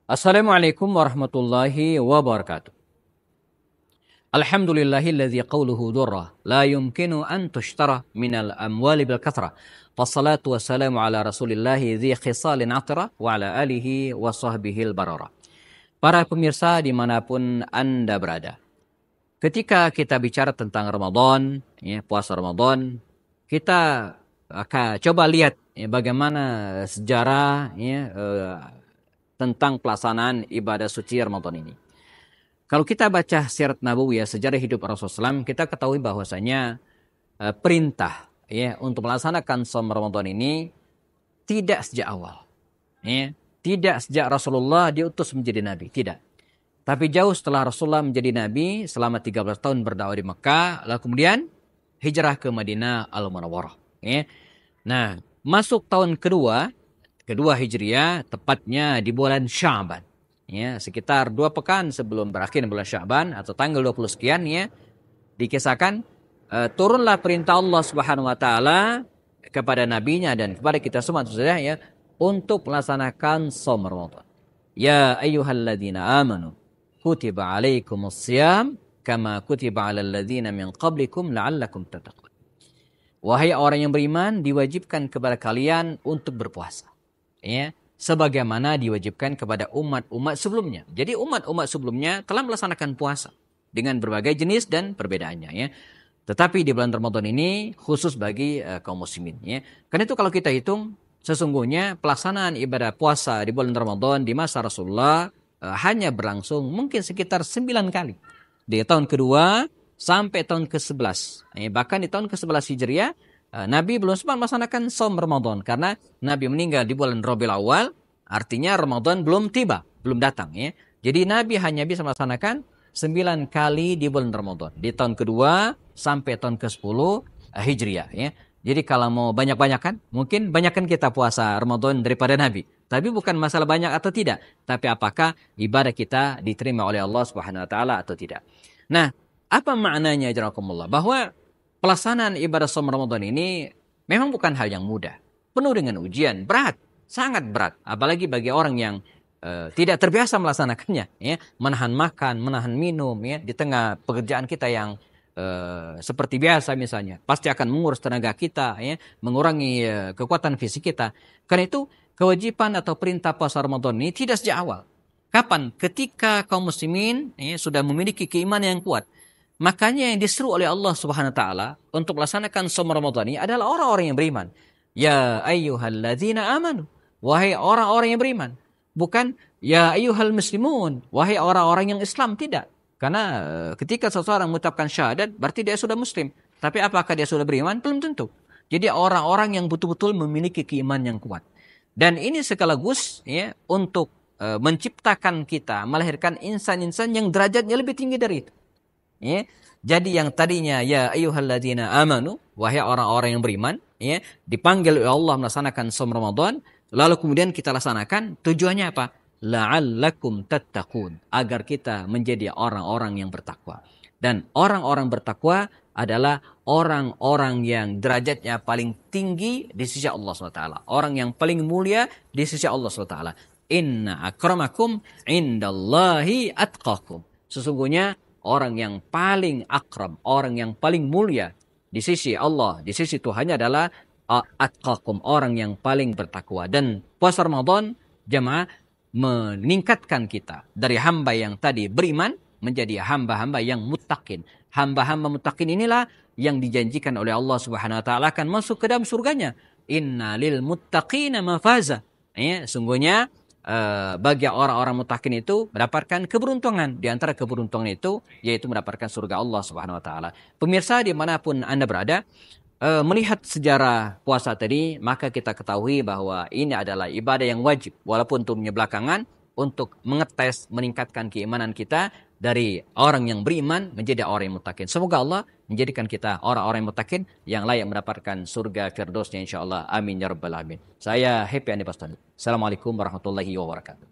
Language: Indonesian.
Assalamualaikum warahmatullahi wabarakatuh. Alhamdulillahilladzi qawluhu durrah la yumkinu an tushtara minal amwali bil kathra. Wassalatu wassalamu ala rasulillahi dzi khisalin atira wa ala alihi wa sahbihil barara. Para pemirsa dimanapun Anda berada, ketika kita bicara tentang Ramadan, puasa Ramadan, kita akan coba lihat bagaimana sejarah tentang pelaksanaan ibadah suci Ramadan ini. Kalau kita baca sirat Nabawiyah, sejarah hidup Rasulullah SAW, kita ketahui bahwasanya perintah untuk melaksanakan shaum Ramadan ini tidak sejak awal. Tidak sejak Rasulullah diutus menjadi nabi, tidak. Tapi jauh setelah Rasulullah menjadi nabi selama 13 tahun berdakwah di Mekah, lalu kemudian hijrah ke Madinah Al-Munawwarah. Nah, masuk tahun kedua Hijriah, tepatnya di bulan Sya'ban. Sekitar 2 pekan sebelum berakhir bulan Sya'ban atau tanggal 20 sekian dikisahkan turunlah perintah Allah Subhanahu wa taala kepada nabinya dan kepada kita semua untuk melaksanakan shaum Ramadan. Ya ayyuhalladzina amanu kutiba alaikumus shiyam kama kutiba alal ladzina min qablikum la'allakum tattaqun. Wahai orang yang beriman, diwajibkan kepada kalian untuk berpuasa. Sebagaimana diwajibkan kepada umat-umat sebelumnya. Jadi umat-umat sebelumnya telah melaksanakan puasa dengan berbagai jenis dan perbedaannya. Tetapi di bulan Ramadan ini khusus bagi kaum muslimin. Karena itu kalau kita hitung, sesungguhnya pelaksanaan ibadah puasa di bulan Ramadan di masa Rasulullah hanya berlangsung mungkin sekitar 9 kali. Di tahun kedua sampai tahun ke-11. Bahkan di tahun ke-11 Hijriah, Nabi belum sempat melaksanakan shaum Ramadan karena Nabi meninggal di bulan Rabiul Awal, artinya Ramadan belum tiba, belum datang. Jadi Nabi hanya bisa melaksanakan 9 kali di bulan Ramadan, di tahun kedua sampai tahun ke-10 Hijriah. Jadi kalau mau banyak-banyakan, mungkin banyakkan kita puasa Ramadan daripada Nabi. Tapi bukan masalah banyak atau tidak, tapi apakah ibadah kita diterima oleh Allah Subhanahu wa taala atau tidak. Nah, apa maknanya jarakumullah? Bahwa pelaksanaan ibadah shaum Ramadan ini memang bukan hal yang mudah. Penuh dengan ujian, berat, sangat berat. Apalagi bagi orang yang tidak terbiasa melaksanakannya. Menahan makan, menahan minum, di tengah pekerjaan kita yang seperti biasa misalnya. Pasti akan mengurus tenaga kita, mengurangi kekuatan fisik kita. Karena itu kewajiban atau perintah puasa Ramadan ini tidak sejak awal. Kapan? Ketika kaum muslimin sudah memiliki keimanan yang kuat. Makanya yang diseru oleh Allah Subhanahu wa taala untuk melaksanakan shaum Ramadan ini adalah orang-orang yang beriman. Ya ayyuhalladzina amanu, wahai orang-orang yang beriman. Bukan ya ayyuhal muslimun, wahai orang-orang yang Islam, tidak. Karena ketika seseorang mengucapkan syahadat berarti dia sudah muslim. Tapi apakah dia sudah beriman? Belum tentu. Jadi orang-orang yang betul-betul memiliki keimanan yang kuat. Dan ini sekaligus untuk menciptakan kita, melahirkan insan-insan yang derajatnya lebih tinggi dari itu. Jadi yang tadinya ya ayyuhalladzina amanu, wahai orang-orang yang beriman, dipanggil oleh Allah melaksanakan shaum Ramadan, lalu kemudian kita laksanakan, tujuannya apa? La'allakum tattaqun, agar kita menjadi orang-orang yang bertakwa. Dan orang-orang bertakwa adalah orang-orang yang derajatnya paling tinggi di sisi Allah SWT. Orang yang paling mulia di sisi Allah SWT. Inna akramakum indallahi atqakum. Sesungguhnya orang yang paling akram, orang yang paling mulia di sisi Allah, di sisi Tuhannya adalah atqakum, orang yang paling bertakwa. Dan puasa Ramadan jemaah meningkatkan kita dari hamba yang tadi beriman menjadi hamba-hamba yang muttaqin. Hamba-hamba muttaqin inilah yang dijanjikan oleh Allah Subhanahu wa taala akan masuk ke dalam surganya. Innalil muttaqina mafaza. Sungguhnya bagi orang-orang muttaqin itu mendapatkan keberuntungan. Di antara keberuntungan itu yaitu mendapatkan surga Allah Subhanahu wa taala. Pemirsa dimanapun Anda berada, melihat sejarah puasa tadi, maka kita ketahui bahwa ini adalah ibadah yang wajib walaupun turunnya belakangan untuk mengetes, meningkatkan keimanan kita dari orang yang beriman menjadi orang yang muttaqin. Semoga Allah menjadikan kita orang-orang yang muttaqin yang layak mendapatkan surga firdausnya insyaallah. Amin ya rabbal alamin. Saya Happy Andi Pastoni. Assalamualaikum warahmatullahi wabarakatuh.